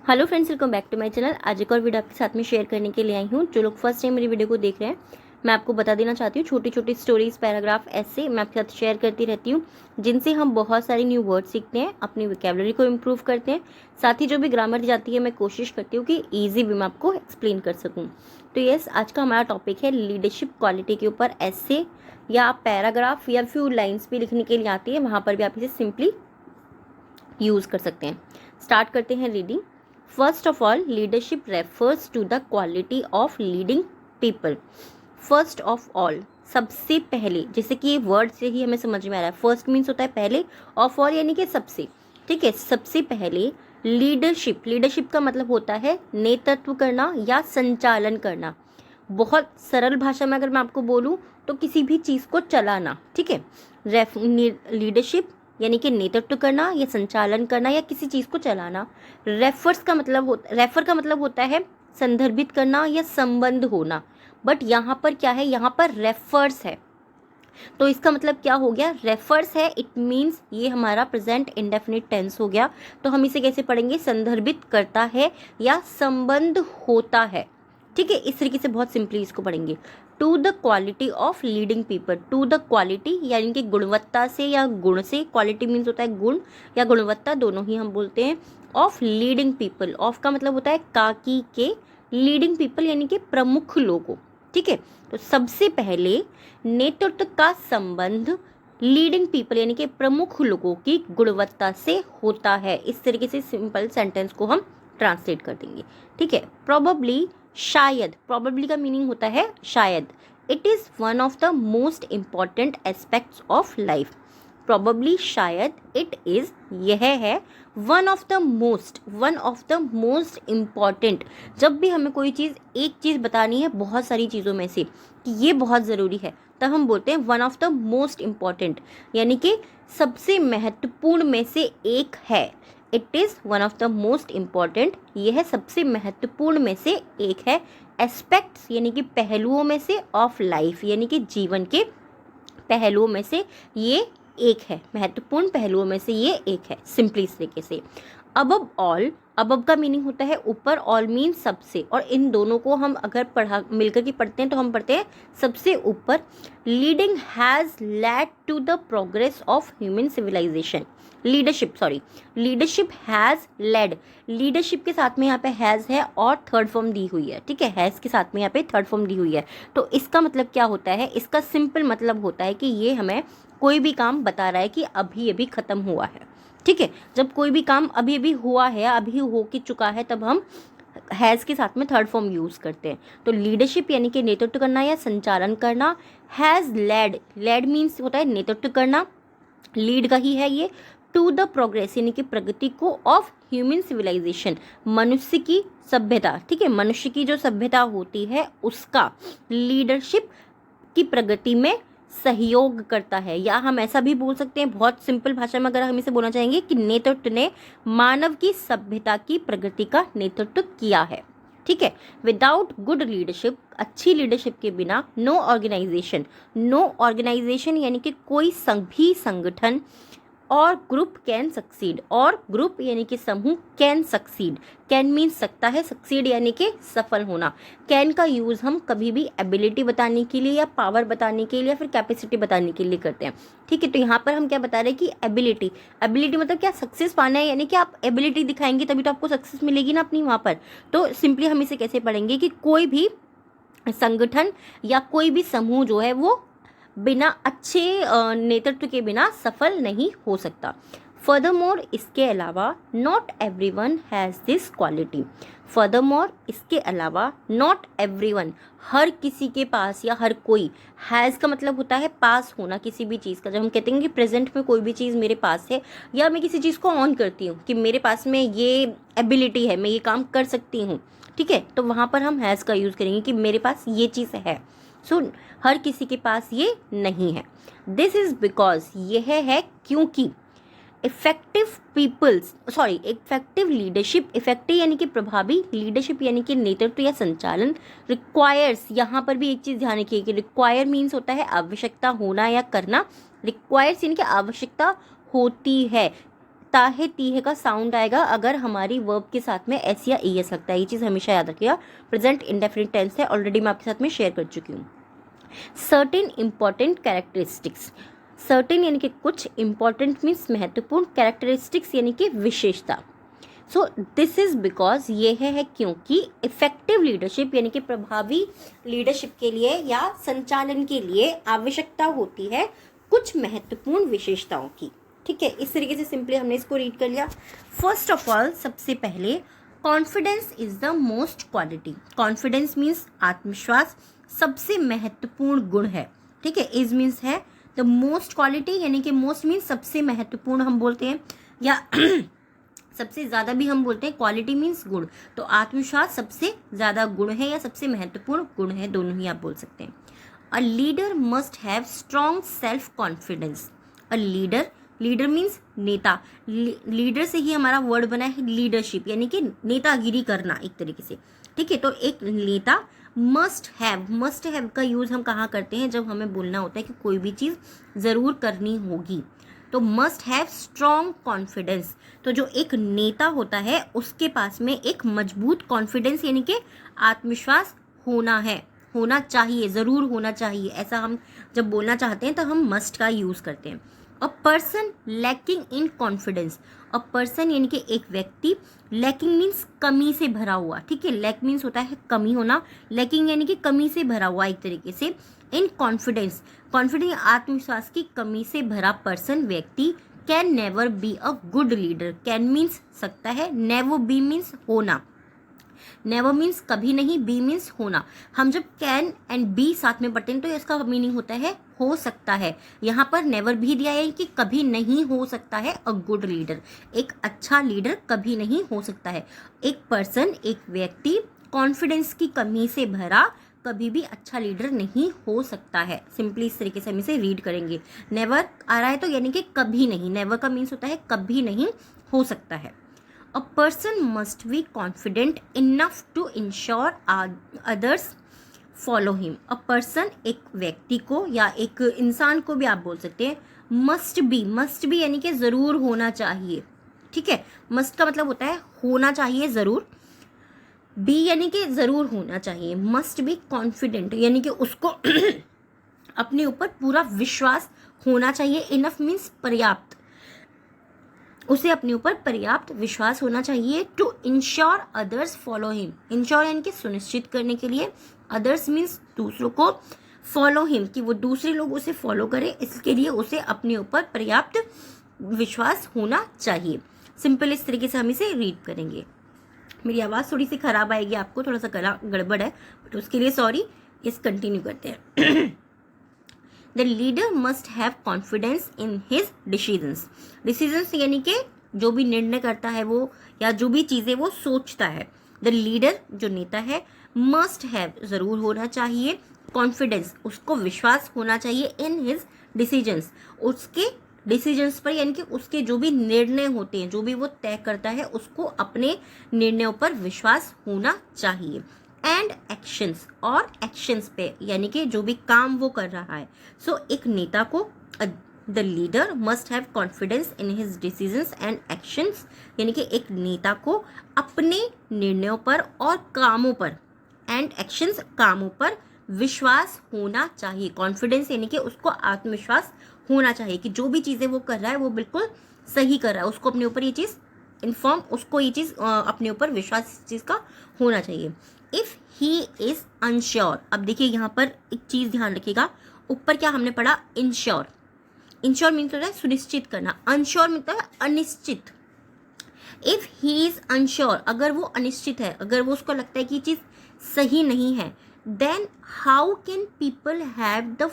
Hello friends, welcome back to my channel. आज एक और वीडियो आपके साथ में शेयर करने के लिए आई हूँ। जो लोग फर्स्ट टाइम मेरी वीडियो को देख रहे हैं, मैं आपको बता देना चाहती हूँ, छोटी छोटी स्टोरीज, पैराग्राफ, ऐसे मैं आपके साथ शेयर करती रहती हूँ, जिनसे हम बहुत सारे न्यू वर्ड सीखते हैं, अपनी वोकैबुलरी को इम्प्रूव करते हैं। साथ ही जो भी ग्रामर जाती है, मैं कोशिश करती हूँ कि ईजी वे में आपको एक्सप्लेन कर सकूँ। तो यस, आज का हमारा टॉपिक है लीडरशिप क्वालिटी के ऊपर। ऐसे या पैराग्राफ या फ्यू लाइन्स भी लिखने के लिए आती है, वहाँ पर भी आप इसे सिंपली यूज़ कर सकते हैं। स्टार्ट करते हैं reading. First of all, leadership refers to the quality of leading people. First of all, सबसे पहले, जैसे कि ये वर्ड से ही हमें समझ में आ रहा है। फर्स्ट मीन्स होता है पहले, ऑफ ऑल यानी कि सबसे। ठीक है, सबसे पहले लीडरशिप। लीडरशिप का मतलब होता है नेतृत्व करना या संचालन करना। बहुत सरल भाषा में अगर मैं आपको बोलूँ तो किसी भी चीज़ को चलाना। ठीक है, लीडरशिप यानी कि नेतृत्व करना या संचालन करना या किसी चीज़ को चलाना। रेफर का मतलब होता है संदर्भित करना या संबंध होना। बट यहाँ पर क्या है, यहाँ पर रेफर्स है, तो इसका मतलब क्या हो गया, रेफर्स है। इट मीन्स ये हमारा प्रेजेंट इंडेफिनिट टेंस हो गया। तो हम इसे कैसे पढ़ेंगे, संदर्भित करता है या संबंध होता है। ठीक है, इस तरीके से बहुत सिंपली इसको पढ़ेंगे। To the quality of leading people. To the quality यानी कि गुणवत्ता से या गुण से। क्वालिटी मीन्स होता है गुण या गुणवत्ता, दोनों ही हम बोलते हैं। ऑफ लीडिंग पीपल, ऑफ का मतलब होता है काकी के, लीडिंग पीपल यानी कि प्रमुख लोगों। ठीक है, तो सबसे पहले नेतृत्व का संबंध लीडिंग पीपल यानी कि प्रमुख लोगों की गुणवत्ता से होता है। इस तरीके से सिंपल सेंटेंस को हम ट्रांसलेट कर देंगे। ठीक है, प्रोबेबली, शायद। प्रोबेबली का मीनिंग होता है शायद। It is one of the most important aspects of life. Probably, शायद, इट इज़, यह है, one of the most important. जब भी हमें कोई चीज़, एक चीज़ बतानी है बहुत सारी चीज़ों में से कि ये बहुत ज़रूरी है, तब हम बोलते हैं one of the most important, यानी कि सबसे महत्वपूर्ण में से एक है। It is one of the most important, यह सबसे महत्वपूर्ण में से एक है। एस्पेक्ट्स यानी कि पहलुओं में से, ऑफ लाइफ यानी कि जीवन के पहलुओं में से ये एक है, महत्वपूर्ण पहलुओं में से ये एक है। सिंपली इस तरीके से। अबव ऑल, अबव का मीनिंग होता है ऊपर, ऑल मीन सबसे, और इन दोनों को हम अगर मिलकर के पढ़ते हैं तो हम पढ़ते हैं सबसे ऊपर। Leading has led to the progress of human civilisation. Leadership has led, leadership के साथ में यहाँ पे हैज़ है और थर्ड फॉर्म दी हुई है। ठीक है, हैज़ के साथ में यहाँ पे थर्ड फॉर्म दी हुई है। तो इसका मतलब क्या होता है, इसका सिंपल मतलब होता है कि ये हमें कोई भी काम बता रहा है कि अभी अभी ख़त्म हुआ है। ठीक है, जब कोई भी काम अभी अभी हुआ है, अभी हो के चुका है, तब हम हैज़ के साथ में थर्ड फॉर्म यूज़ करते हैं। तो लीडरशिप यानी कि नेतृत्व करना या संचालन करना। हैज़ लेड, लेड मीन्स होता है नेतृत्व करना, लीड का ही है ये। टू द प्रोग्रेस यानी कि प्रगति को, ऑफ ह्यूमन सिविलाइजेशन, मनुष्य की सभ्यता। ठीक है, मनुष्य की जो सभ्यता होती है उसका लीडरशिप की प्रगति में सहयोग करता है। या हम ऐसा भी बोल सकते हैं बहुत सिंपल भाषा में, अगर हम इसे बोलना चाहेंगे कि नेतृत्व ने मानव की सभ्यता की प्रगति का नेतृत्व किया है। ठीक है, विदाउट गुड लीडरशिप, अच्छी लीडरशिप के बिना, नो ऑर्गेनाइजेशन, नो ऑर्गेनाइजेशन यानी कि कोई भी संगठन, और ग्रुप कैन सक्सीड, और ग्रुप यानी कि समूह, कैन सक्सीड, कैन मीन सकता है, सक्सीड यानी कि सफल होना। कैन का यूज़ हम कभी भी एबिलिटी बताने के लिए या पावर बताने के लिए या फिर कैपेसिटी बताने के लिए करते हैं। ठीक है, तो यहाँ पर हम क्या बता रहे हैं कि एबिलिटी, एबिलिटी मतलब क्या, सक्सेस पाना है, यानी कि आप एबिलिटी दिखाएंगे तभी तो आपको सक्सेस मिलेगी ना अपनी वहाँ पर। तो सिंपली हम इसे कैसे पढ़ेंगे कि कोई भी संगठन या कोई भी समूह जो है वो बिना अच्छे नेतृत्व के बिना सफल नहीं हो सकता। फर्दरमोर, इसके अलावा, not everyone has this quality. Furthermore, इसके अलावा, नॉट एवरीवन, हर किसी के पास या हर कोई, हैज़ का मतलब होता है पास होना किसी भी चीज़ का। जब हम कहते हैं कि प्रेजेंट में कोई भी चीज़ मेरे पास है, या मैं किसी चीज़ को ऑन करती हूँ कि मेरे पास में ये एबिलिटी है, मैं ये काम कर सकती हूँ। ठीक है, तो वहाँ पर हम हैज़ का यूज़ करेंगे कि मेरे पास ये चीज़ है। सो हर किसी के पास ये नहीं है। दिस इज बिकॉज, यह है क्योंकि, इफेक्टिव लीडरशिप, इफेक्टिव यानी कि प्रभावी, लीडरशिप यानी कि नेतृत्व या संचालन, रिक्वायर्स, यहाँ पर भी एक चीज़ ध्यान रखिए कि रिक्वायर मीन्स होता है आवश्यकता होना या करना। रिक्वायर्स यानी कि आवश्यकता होती है, ताहे तीहे का साउंड आएगा अगर हमारी वर्ब के साथ में एस या ई एस लगता है। ये चीज़ हमेशा याद रखिएगा। प्रेजेंट इंडेफिनिट टेंस है, ऑलरेडी मैं आपके साथ में शेयर कर चुकी हूँ। सर्टेन इंपॉर्टेंट कैरेक्टरिस्टिक्स, सर्टेन यानी कि कुछ, इंपॉर्टेंट मीन्स महत्वपूर्ण, कैरेक्टरिस्टिक्स यानी कि विशेषता। सो दिस इज बिकॉज ये है क्योंकि इफेक्टिव लीडरशिप यानी कि प्रभावी लीडरशिप के लिए या संचालन के लिए आवश्यकता होती है कुछ महत्वपूर्ण विशेषताओं की। ठीक है, इस तरीके से सिंपली हमने इसको रीड कर लिया। फर्स्ट ऑफ ऑल, सबसे पहले confidence is the most quality. Confidence means आत्मविश्वास सबसे महत्वपूर्ण गुण है। ठीक है, इज मीन्स है, द मोस्ट क्वालिटी यानी कि मोस्ट मीन्स सबसे महत्वपूर्ण हम बोलते हैं, या सबसे ज़्यादा भी हम बोलते हैं। क्वालिटी मीन्स गुण, तो आत्मविश्वास सबसे ज़्यादा गुण है या सबसे महत्वपूर्ण गुण है, दोनों ही आप बोल सकते हैं। अ leader must have strong self confidence. A leader, leader means नेता, लीडर से ही हमारा वर्ड बना है लीडरशिप यानी कि नेतागिरी करना एक तरीके से। ठीक है, तो एक नेता मस्ट हैव का यूज़ हम कहाँ करते हैं, जब हमें बोलना होता है कि कोई भी चीज़ ज़रूर करनी होगी, तो मस्ट हैव स्ट्रॉन्ग कॉन्फिडेंस। तो जो एक नेता होता है उसके पास में एक मजबूत कॉन्फिडेंस यानी कि आत्मविश्वास होना है, होना चाहिए, ज़रूर होना चाहिए। ऐसा हम जब बोलना चाहते हैं तो हम मस्ट का यूज़ करते हैं। A person lacking in confidence, a person यानी कि एक व्यक्ति, लैकिंग मीन्स कमी से भरा हुआ। ठीक है, लैक मीन्स होता है कमी होना, लैकिंग यानी कि कमी से भरा हुआ एक तरीके से। इन कॉन्फिडेंस, कॉन्फिडेंस आत्मविश्वास की कमी से भरा पर्सन, व्यक्ति, can never be a good leader. Can means सकता है, नेवर बी मीन्स होना, नेवर मीन्स कभी नहीं, बी मीन्स होना। हम जब कैन एंड बी साथ में पढ़ते हैं तो इसका मीनिंग होता है हो सकता है। यहाँ पर नेवर भी दिया है कि कभी नहीं हो सकता है अ गुड लीडर, एक अच्छा लीडर कभी नहीं हो सकता है। एक पर्सन, एक व्यक्ति कॉन्फिडेंस की कमी से भरा कभी भी अच्छा लीडर नहीं हो सकता है। सिंपली इस तरीके से हम इसे रीड करेंगे। नेवर आ रहा है तो यानी कि कभी नहीं, नेवर का मीन्स होता है कभी नहीं हो सकता है। A person must be confident enough to ensure others follow him. A person, एक व्यक्ति को या एक इंसान को भी आप बोल सकते हैं। मस्ट बी यानी कि ज़रूर होना चाहिए। ठीक है, मस्ट का मतलब होता है होना चाहिए ज़रूर, बी यानी कि ज़रूर होना चाहिए। मस्ट बी कॉन्फिडेंट यानी कि उसको अपने ऊपर पूरा विश्वास होना चाहिए। इनफ मीन्स पर्याप्त, उसे अपने ऊपर पर्याप्त विश्वास होना चाहिए। To ensure others follow him, ensure यानी कि सुनिश्चित करने के लिए, अदर्स मीन्स दूसरों को, फॉलो हिम कि वो दूसरे लोग उसे फॉलो करें, इसके लिए उसे अपने ऊपर पर्याप्त विश्वास होना चाहिए। सिंपल इस तरीके से हम इसे रीड करेंगे। मेरी आवाज़ थोड़ी सी खराब आएगी, आपको थोड़ा सा गला गड़बड़ है, बट उसके लिए सॉरी। इस कंटिन्यू करते हैं। The leader must have confidence in his decisions. Decisions यानी कि जो भी निर्णय करता है वो, या जो भी चीज़ें वो सोचता है। द लीडर जो नेता है, मस्ट हैव ज़रूर होना चाहिए, कॉन्फिडेंस उसको विश्वास होना चाहिए, इन हिज डिसीजंस उसके डिसीजंस पर यानी कि उसके जो भी निर्णय होते हैं, जो भी वो तय करता है, उसको अपने निर्णयों पर विश्वास होना चाहिए। एंड एक्शंस, और एक्शंस पे यानी कि जो भी काम वो कर रहा है। सो एक नेता को, the leader must have confidence in his decisions and actions यानी कि एक नेता को अपने निर्णयों पर और कामों पर, एंड एक्शंस कामों पर विश्वास होना चाहिए। कॉन्फिडेंस यानी कि उसको आत्मविश्वास होना चाहिए कि जो भी चीज़ें वो कर रहा है वो बिल्कुल सही कर रहा है, उसको अपने ऊपर ये चीज़ इन्फॉर्म, उसको ये चीज़ अपने ऊपर विश्वास इस चीज़ का होना चाहिए। इफ़ ही इज़ अनश्योर, अब देखिए यहाँ पर एक चीज़ ध्यान रखिएगा, ऊपर क्या हमने पढ़ा, इंश्योर, इंश्योर मीन्स होता है सुनिश्चित करना, अनश्योर मतलब है अनिश्चित। इफ़ ही इज़ अनश्योर, अगर वो अनिश्चित है, अगर वो उसको लगता है कि ये चीज़ सही नहीं है, then how can people have the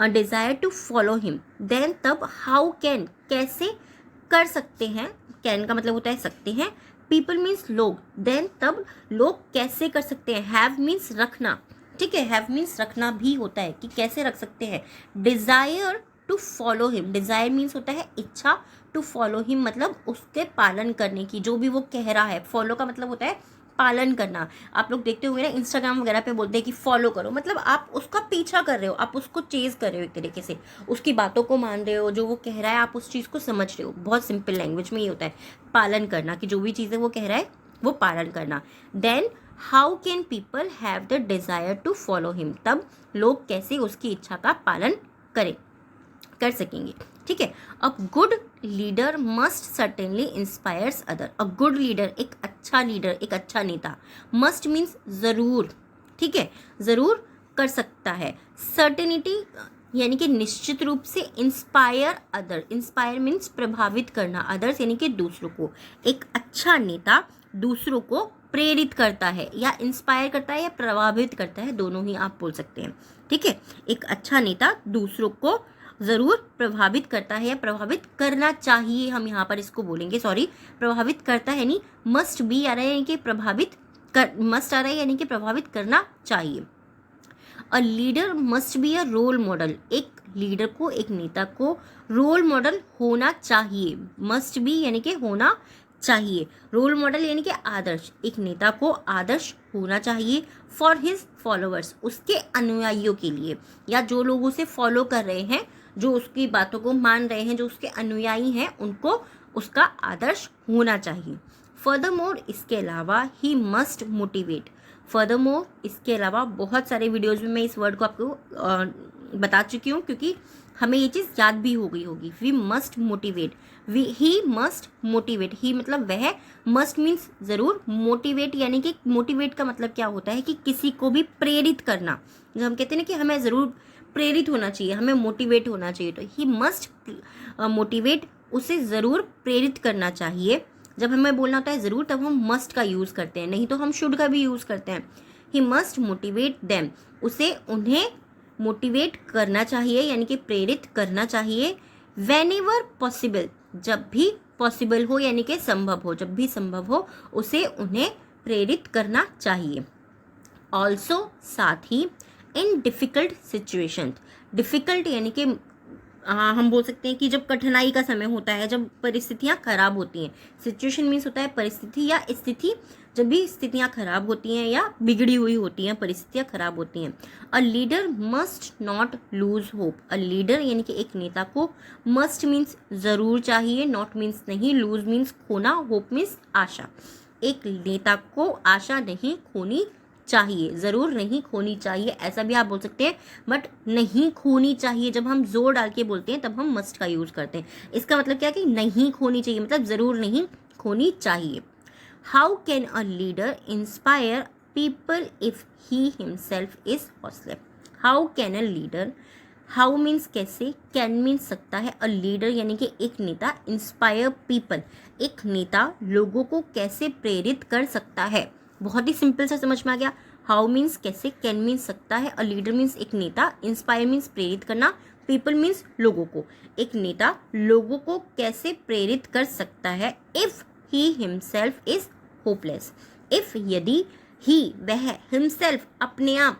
desire to follow him. Then तब हाउ कैन कैसे कर सकते हैं, कैन का मतलब होता है सकते हैं, पीपल मीन्स लोग, देन तब लोग कैसे कर सकते हैं। हैव मीन्स रखना, ठीक है, हैव मीन्स रखना भी होता है कि कैसे रख सकते हैं। Desire to follow him, desire means होता है इच्छा, टू फॉलो हिम मतलब उसके पालन करने की, जो भी वो कह रहा है। फॉलो का मतलब होता है पालन करना। आप लोग देखते होंगे ना इंस्टाग्राम वगैरह पे बोलते हैं कि फॉलो करो, मतलब आप उसका पीछा कर रहे हो, आप उसको चेज कर रहे हो, एक तरीके से उसकी बातों को मान रहे हो, जो वो कह रहा है आप उस चीज़ को समझ रहे हो। बहुत सिंपल लैंग्वेज में ये होता है पालन करना, कि जो भी चीज़ें वो कह रहा है वो पालन करना। Then how can people have the desire to follow him, तब लोग कैसे उसकी इच्छा का पालन कर सकेंगे। ठीक है, a good leader must certainly inspires other. A good leader, एक अच्छा लीडर, एक अच्छा नेता, मस्ट मीन्स जरूर, ठीक है, जरूर कर सकता है। सर्टेनिटी यानी कि निश्चित रूप से, इंस्पायर अदर, इंस्पायर मीन्स प्रभावित करना, अदर्स यानी कि दूसरों को। एक अच्छा नेता दूसरों को प्रेरित करता है, या इंस्पायर करता है या प्रभावित करता है, दोनों ही आप बोल सकते हैं। ठीक है, एक अच्छा नेता दूसरों को जरूर प्रभावित करता है या प्रभावित करना चाहिए, हम यहाँ पर इसको बोलेंगे, सॉरी प्रभावित करता है नहीं, मस्ट बी आ रहा है यानी कि प्रभावित कर, मस्ट आ रहा है यानी कि प्रभावित करना चाहिए। A leader must be a role model, एक लीडर को, एक नेता को रोल मॉडल होना चाहिए। मस्ट बी यानी कि होना चाहिए, रोल मॉडल यानी कि आदर्श, एक नेता को आदर्श होना चाहिए। फॉर हिज फॉलोअर्स, उसके अनुयायियों के लिए, या जो लोग उसे फॉलो कर रहे हैं, जो उसकी बातों को मान रहे हैं, जो उसके अनुयायी हैं, उनको उसका आदर्श होना चाहिए। फर्दरमोर, इसके अलावा, ही मस्ट मोटिवेट। फर्दरमोर, इसके अलावा, बहुत सारे वीडियोज में मैं इस वर्ड को आपको बता चुकी हूँ, क्योंकि हमें ये चीज़ याद भी हो गई होगी। We must motivate, he must motivate, he मतलब वह, मस्ट मीन्स जरूर, मोटिवेट यानी कि मोटिवेट का मतलब क्या होता है कि किसी को भी प्रेरित करना। जब हम कहते हैं ना कि हमें ज़रूर प्रेरित होना चाहिए, हमें मोटिवेट होना चाहिए, तो ही मस्ट मोटिवेट, उसे ज़रूर प्रेरित करना चाहिए। जब हमें बोलना होता है ज़रूर, तब हम मस्ट का यूज़ करते हैं, नहीं तो हम शुड का भी यूज़ करते हैं। ही मस्ट मोटिवेट देम, उसे उन्हें मोटिवेट करना चाहिए यानी कि प्रेरित करना चाहिए। वेन एवर पॉसिबल, जब भी पॉसिबल हो यानी कि संभव हो, जब भी संभव हो उसे उन्हें प्रेरित करना चाहिए। ऑल्सो, साथ ही, इन डिफ़िकल्ट सिचुएशन, डिफ़िकल्ट यानी कि हम बोल सकते हैं कि जब कठिनाई का समय होता है, जब परिस्थितियाँ खराब होती हैं, सिचुएशन मीन्स होता है परिस्थिति या स्थिति, जब भी स्थितियाँ खराब होती हैं या बिगड़ी हुई होती हैं, परिस्थितियाँ खराब होती हैं। अ leader must not lose hope, a leader यानी कि एक नेता को, मस्ट मीन्स जरूर चाहिए, नॉट मीन्स नहीं, लूज मीन्स खोना, होप मीन्स आशा। एक नेता को आशा नहीं खोनी चाहिए, जरूर नहीं खोनी चाहिए, ऐसा भी आप बोल सकते हैं, बट नहीं खोनी चाहिए जब हम जोर डाल के बोलते हैं तब हम मस्ट का यूज करते हैं। इसका मतलब क्या है कि नहीं खोनी चाहिए, मतलब जरूर नहीं खोनी चाहिए। How can a leader inspire people if he himself is hostless. How can a leader, how means कैसे, कैन मीन्स सकता है, अ लीडर यानी कि एक नेता, इंस्पायर पीपल, एक नेता लोगों को कैसे प्रेरित कर सकता है। बहुत ही सिंपल सा समझ में आ गया। हाउ मीन्स कैसे, कैन मीन्स सकता है, अ लीडर मीन्स एक नेता, इंस्पायर मीन्स प्रेरित करना, पीपल मीन्स लोगों को। एक नेता लोगों को कैसे प्रेरित कर सकता है। If he himself is hopeless, if यदि, ही वह, हिमसेल्फ अपने आप,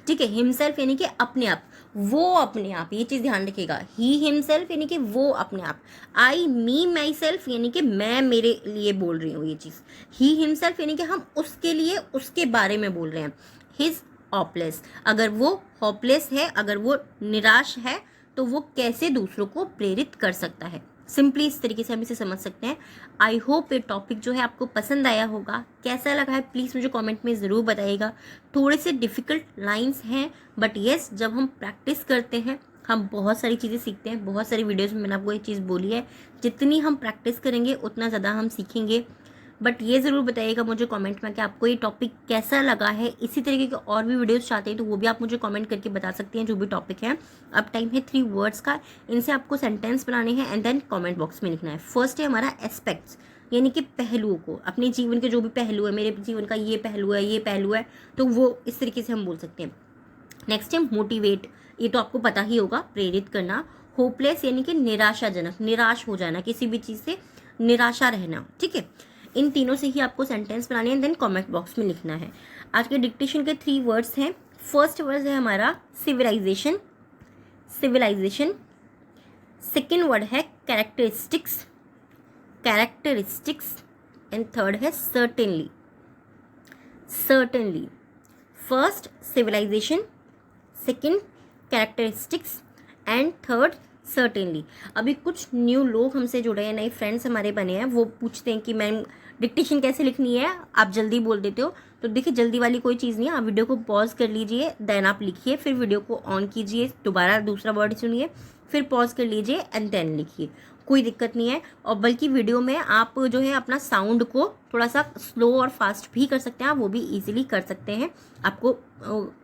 ठीक है, हिमसेल्फ यानी कि अपने आप, वो अपने आप, ये चीज ध्यान रखिएगा। ही हिमसेल्फ यानी कि वो अपने आप, आई मी माई सेल्फ यानी कि मैं मेरे लिए बोल रही हूँ ये चीज। ही हिमसेल्फ यानी कि हम उसके लिए, उसके बारे में बोल रहे हैं। हिज होपलेस, अगर वो होपलेस है, अगर वो निराश है, तो वो कैसे दूसरों को प्रेरित कर सकता है। सिंपली इस तरीके से हम इसे समझ सकते हैं। आई होप ये टॉपिक जो है आपको पसंद आया होगा। कैसा लगा है प्लीज़ मुझे कमेंट में ज़रूर बताइएगा। थोड़े से डिफ़िकल्ट लाइंस हैं, बट येस, जब हम प्रैक्टिस करते हैं हम बहुत सारी चीज़ें सीखते हैं। बहुत सारी वीडियोज़ में मैंने आपको ये चीज़ बोली है, जितनी हम प्रैक्टिस करेंगे उतना ज़्यादा हम सीखेंगे। बट ये ज़रूर बताइएगा मुझे कमेंट में कि आपको ये टॉपिक कैसा लगा है। इसी तरीके के और भी वीडियोस चाहते हैं तो वो भी आप मुझे कमेंट करके बता सकते हैं, जो भी टॉपिक है। अब टाइम है 3 वर्ड्स का, इनसे आपको सेंटेंस बनाने हैं एंड देन कमेंट बॉक्स में लिखना है। फर्स्ट है हमारा एस्पेक्ट्स, यानी कि पहलुओं को, अपने जीवन के जो भी पहलू है, मेरे जीवन का ये पहलू है, ये पहलू है, तो वो इस तरीके से हम बोल सकते हैं। नेक्स्ट है मोटिवेट, ये तो आपको पता ही होगा, प्रेरित करना। होपलेस यानी कि निराशाजनक, निराश हो जाना, किसी भी चीज़ से निराशा रहना, ठीक है। इन तीनों से ही आपको सेंटेंस बनाने हैं, देन कमेंट बॉक्स में लिखना है। आज के डिक्टेशन के 3 वर्ड्स हैं। फर्स्ट वर्ड है हमारा सिविलाइजेशन, सिविलाइजेशन। सेकेंड वर्ड है कैरेक्टरिस्टिक्स, कैरेक्टरिस्टिक्स। एंड थर्ड है certainly, certainly, first civilization, second characteristics and third certainly. अभी कुछ न्यू लोग हमसे जुड़े हैं, नए फ्रेंड्स हमारे बने हैं, वो पूछते हैं कि मैम डिक्टेशन कैसे लिखनी है, आप जल्दी बोल देते हो। तो देखिए जल्दी वाली कोई चीज़ नहीं है, आप वीडियो को पॉज कर लीजिए, देन आप लिखिए, फिर वीडियो को ऑन कीजिए, दोबारा दूसरा वर्ड सुनिए, फिर पॉज कर लीजिए एंड देन लिखिए, कोई दिक्कत नहीं है। और बल्कि वीडियो में आप जो है अपना साउंड को थोड़ा सा स्लो और फास्ट भी कर सकते हैं, आप वो भी इजीली कर सकते हैं, आपको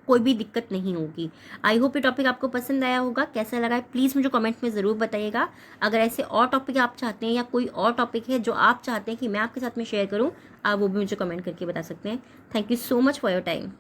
कोई भी दिक्कत नहीं होगी। आई होप ये टॉपिक आपको पसंद आया होगा। कैसा लगा है प्लीज़ मुझे कमेंट में ज़रूर बताइएगा। अगर ऐसे और टॉपिक आप चाहते हैं या कोई और टॉपिक है जो आप चाहते हैं कि मैं आपके साथ में शेयर करूँ, आप वो भी मुझे कमेंट करके बता सकते हैं। Thank you so much for your time.